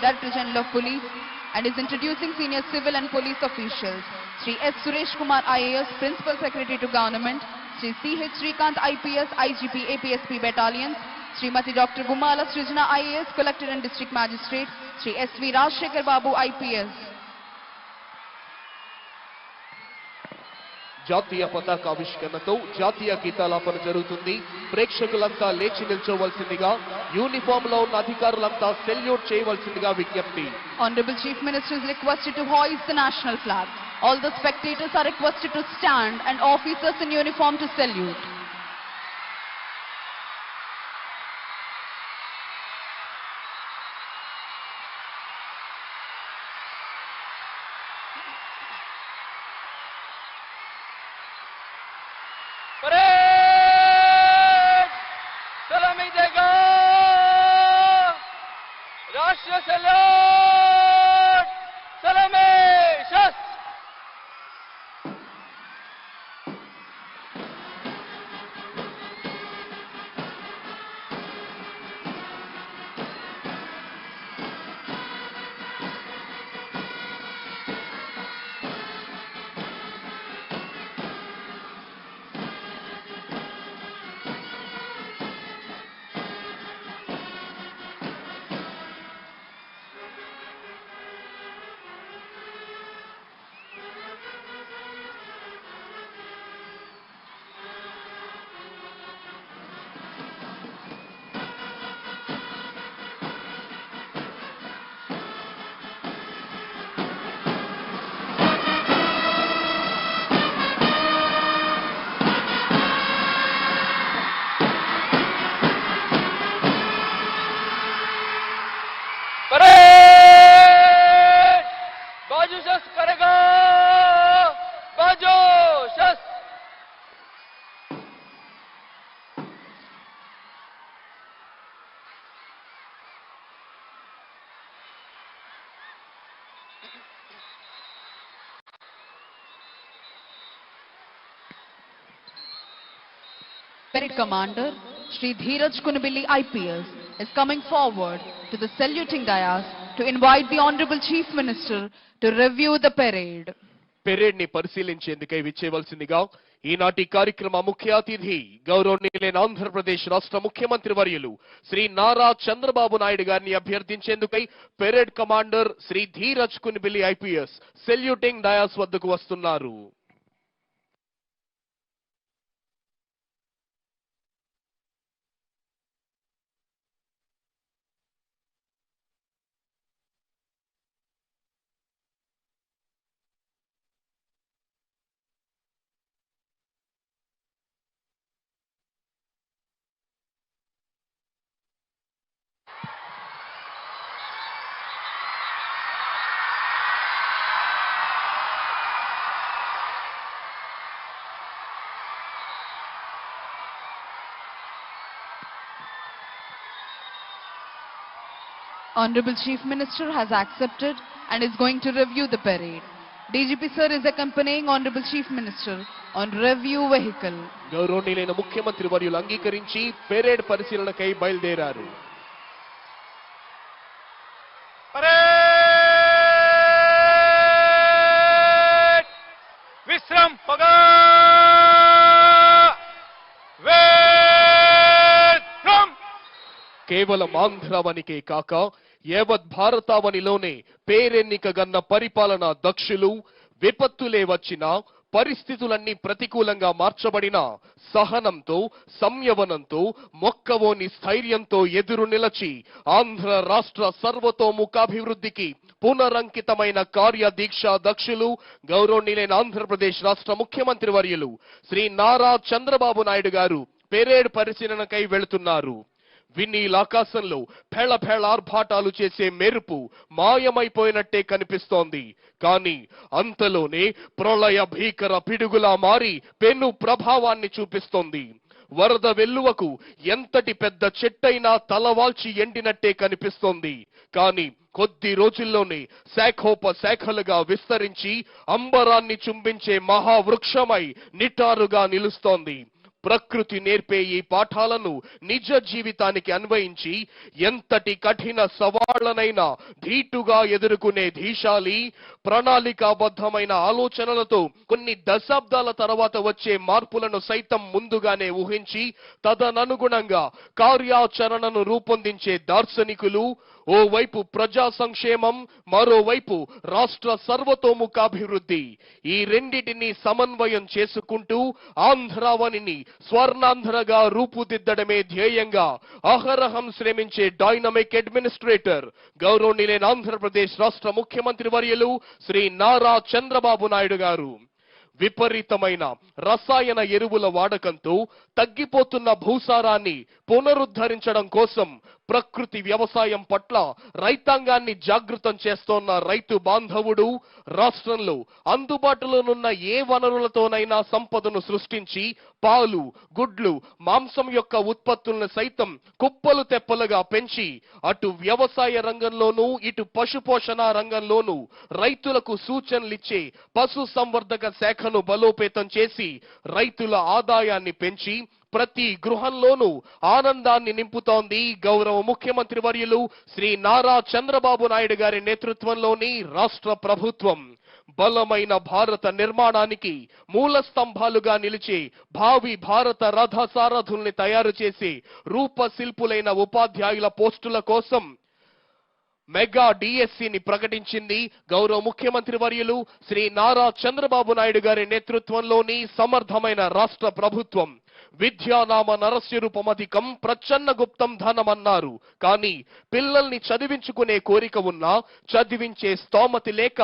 Director General of Police, and is introducing senior civil and police officials. Shri S. Suresh Kumar IAS, Principal Secretary to Government, Shri C. H. Srikant IPS, IGP APSP Battalions, Srimati Dr. Gumala Srijana IAS, Collector and District Magistrate, Shri S. V. Rajshekhar Babu IPS. జాతీయ పతాకావిష్కరణతో జాతీయ గీతాలాపన జరుగుతుంది. ప్రేక్షకులంతా లేచి నిల్చోవలసిందిగా, uniform లో ఉన్న అధికారులంతా salute చేయవలసిందిగా విజ్ఞప్తి. Honorable Chief Minister is requested to hoist the national flag. All the spectators are requested to stand and officers in uniform to salute. सलामी देगा राष्ट्रीय सैल्यूट सलामी शस्त्र बाजू शस्त्र करेगा बाजू शस्त्र Parade Commander Shri Dheeraj Kunubili IPS is coming forward to the saluting dais to invite the Honorable Chief Minister to review the parade. Parade ని పరిశీలించేందుకై విచ్చేవలసిందిగా ఈనాటి కార్యక్రమ ముఖ్య అతిథి గౌరవనీయులైన ఆంధ్రప్రదేశ్ రాష్ట్ర ముఖ్యమంత్రి వర్యులు శ్రీ నారా చంద్రబాబు నాయుడు గారిని అభ్యర్థించేందుకై parade commander Shri Dheeraj Kunbili IPS saluting dais వద్దకు వస్తున్నారు. Honorable Chief Minister has accepted and is going to review the parade. DGP sir is accompanying Honorable Chief Minister on review vehicle. గౌరవనీయులైన ముఖ్యమంత్రి వర్యులు అంగీకరించి పెరేడ్ పరిశీలనకై బయలుదేరారు. विश्राम होगा కేవలం ఆంధ్రావనికే కాక యావత్ భారతావనిలోనే పేరెన్నికగన్న పరిపాలనా దక్షులు, విపత్తులే వచ్చినా పరిస్థితులన్నీ ప్రతికూలంగా మార్చబడిన సహనంతో, సంయమనంతో, మొక్కవోని స్థైర్యంతో ఎదురు నిలచి ఆంధ్ర రాష్ట్ర సర్వతోముఖాభివృద్ధికి పునరంకితమైన కార్యదీక్ష దక్షులు గౌరవనీయులైన ఆంధ్రప్రదేశ్ రాష్ట్ర ముఖ్యమంత్రి వర్యులు శ్రీ నారా చంద్రబాబు నాయుడు గారు పెరేడ్ పరిశీలనకై వెళుతున్నారు. వినీలాకాశంలో ఆర్భాటాలు చేసే మెరుపు మాయమైపోయినట్టే కనిపిస్తోంది. కానీ అంతలోనే ప్రళయ భీకర పిడుగులా మారి పెను ప్రభావాన్ని చూపిస్తోంది. వరద వెల్లువకు ఎంతటి పెద్ద చెట్టైనా తలవాల్చి ఎండినట్టే కనిపిస్తోంది. కానీ కొద్ది రోజుల్లోనే శాఖోపశాఖలుగా విస్తరించి అంబరాన్ని చుంబించే మహావృక్షమై నిటారుగా నిలుస్తోంది. ప్రకృతి నేర్పే ఈ పాఠాలను నిజ జీవితానికి అన్వయించి ఎంతటి కఠిన సవాళ్లనైనా ధీటుగా ఎదుర్కొనే ధీశాలి, ప్రణాళికాబద్ధమైన ఆలోచనలతో కొన్ని దశాబ్దాల తర్వాత వచ్చే మార్పులను సైతం ముందుగానే ఊహించి తదననుగుణంగా కార్యాచరణను రూపొందించే దార్శనికులు, ఓవైపు ప్రజా సంక్షేమం, మరోవైపు రాష్ట్ర సర్వతోముఖాభివృద్ధి, ఈ రెండిటిని సమన్వయం చేసుకుంటూ ఆంధ్రావనిని స్వర్ణాంధ్రగా రూపుదిద్దడమే ధ్యేయంగా అహరహం శ్రమించే డైనమిక్ అడ్మినిస్ట్రేటర్ గౌరవనీయులైన ఆంధ్రప్రదేశ్ రాష్ట్ర ముఖ్యమంత్రి వర్యులు శ్రీ నారా చంద్రబాబు నాయుడు గారు విపరీతమైన రసాయన ఎరువుల వాడకంతో తగ్గిపోతున్న భూసారాన్ని పునరుద్ధరించడం కోసం ప్రకృతి వ్యవసాయం పట్ల రైతాంగాన్ని జాగృతం చేస్తోన్న రైతు బాంధవుడు రాష్ట్రంలో అందుబాటులోనున్న ఏ వనరులతోనైనా సంపదను సృష్టించి పాలు, గుడ్లు, మాంసం యొక్క ఉత్పత్తులను సైతం కుప్పలు తెప్పలుగా పెంచి అటు వ్యవసాయ రంగంలోనూ ఇటు పశుపోషణ రంగంలోనూ రైతులకు సూచనలిచ్చే పశు సంవర్ధక శాఖను బలోపేతం చేసి రైతుల ఆదాయాన్ని పెంచి ప్రతి గృహంలోనూ ఆనందాన్ని నింపుతోంది గౌరవ ముఖ్యమంత్రి వర్యులు శ్రీ నారా చంద్రబాబు నాయుడు గారి నేతృత్వంలోని రాష్ట్ర ప్రభుత్వం. బలమైన భారత నిర్మాణానికి మూల స్తంభాలుగా నిలిచే భావి భారత రథ సారథుల్ని తయారు చేసే రూపశిల్పులైన ఉపాధ్యాయుల పోస్టుల కోసం మెగా డిఎస్సిని ప్రకటించింది గౌరవ ముఖ్యమంత్రి వర్యులు శ్రీ నారా చంద్రబాబు నాయుడు గారి నేతృత్వంలోని సమర్థమైన రాష్ట్ర ప్రభుత్వం. విద్యానామ నరస్యరూపమధికం ప్రచన్న గుప్తం ధనమన్నారు. కానీ పిల్లల్ని చదివించుకునే కోరిక ఉన్నా చదివించే స్తోమతి లేక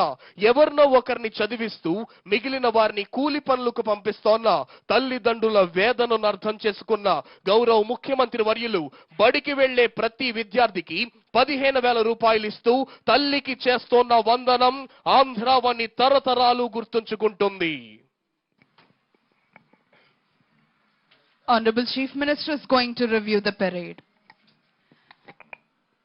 ఎవరినో ఒకరిని చదివిస్తూ మిగిలిన వారిని కూలి పనులకు పంపిస్తోన్న తల్లిదండ్రుల వేదనను అర్థం చేసుకున్న గౌరవ ముఖ్యమంత్రి వర్యులు బడికి వెళ్లే ప్రతి విద్యార్థికి 15,000 రూపాయలు ఇస్తూ తల్లికి చేస్తోన్న వందనం ఆంధ్రావని తరతరాలు గుర్తుంచుకుంటుంది. Honorable Chief Minister is going to review the parade.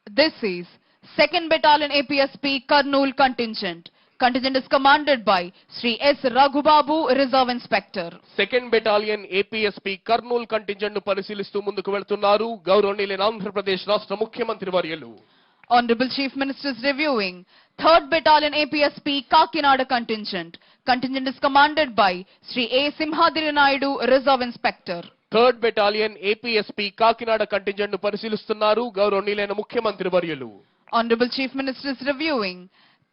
This is 2nd Battalion APSP Kurnool contingent. Contingent is commanded by Sri S. Raghubabu, Reserve Inspector. 2nd Battalion APSP Kurnool contingent ను పరిశీలిస్తూ ముందుకు వెళ్తున్నారు గౌరవనీయులైన ఆంధ్రప్రదేశ్ రాష్ట్ర ముఖ్యమంత్రి వర్యులు. Honorable Chief Minister is reviewing 3rd Battalion APSP Kakinada contingent. Contingent is commanded by Sri A. Simhadri Naidu, Reserve Inspector. 3rd Battalion APSP Kakinada contingent ను పరిశీలిస్తున్నారు గౌరవనీయులైన ముఖ్యమంత్రి వర్యులు. Honorable Chief Minister is reviewing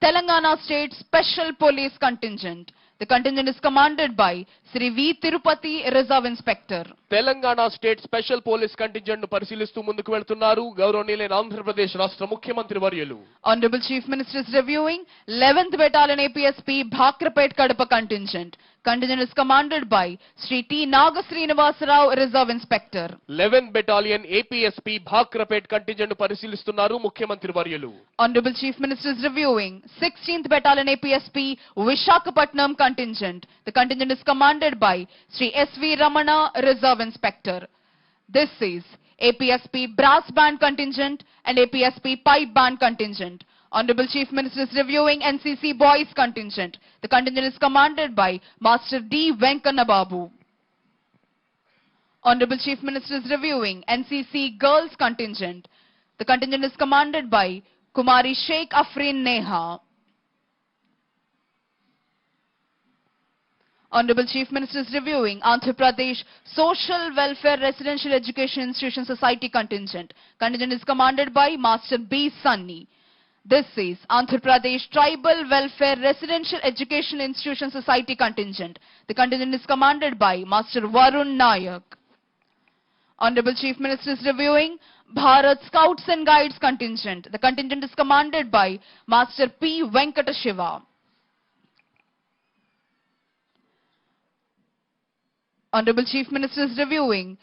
Telangana State Special Police Contingent. The contingent is commanded by Sri V. Tirupati, Reserve Inspector. Telangana state special police contingent ను పరిశీలిస్తూ ముందుకు వెళ్తున్నారు గౌరవనీయులైన ఆంధ్రప్రదేశ్ రాష్ట్ర ముఖ్యమంత్రి వర్యులు. Honorable Chief Minister is reviewing 11th Battalion APSP Bhakrapet Kadapa contingent. Contingent is commanded by Sri T. Nagasrinivasa Rao, Reserve Inspector. 11th Battalion APSP Bhakrapet contingent ను పరిశీలిస్తున్నారు ముఖ్యమంత్రి వర్యులు. Honorable Chief Minister is reviewing 16th Battalion APSP Vishakhapatnam contingent. The contingent is commanded by Sri S.V. Ramana, Reserve Inspector. This is APSP Brass Band contingent and APSP Pipe Band contingent. Honorable Chief Minister is reviewing NCC Boys contingent. The contingent is commanded by Master D. Venkana Babu. Honorable Chief Minister is reviewing NCC Girls contingent. The contingent is commanded by Kumari Sheikh Afreen Neha. Honorable Chief Minister is reviewing Andhra Pradesh Social Welfare Residential Education Institution Society contingent. Contingent is commanded by Master B. Sunny. This is Andhra Pradesh Tribal Welfare Residential Education Institution Society contingent. The contingent is commanded by Master Varun Nayak. Honorable Chief Minister is reviewing Bharat Scouts and Guides contingent. The contingent is commanded by Master P. Venkata Shiva. Honorable Chief Minister is reviewing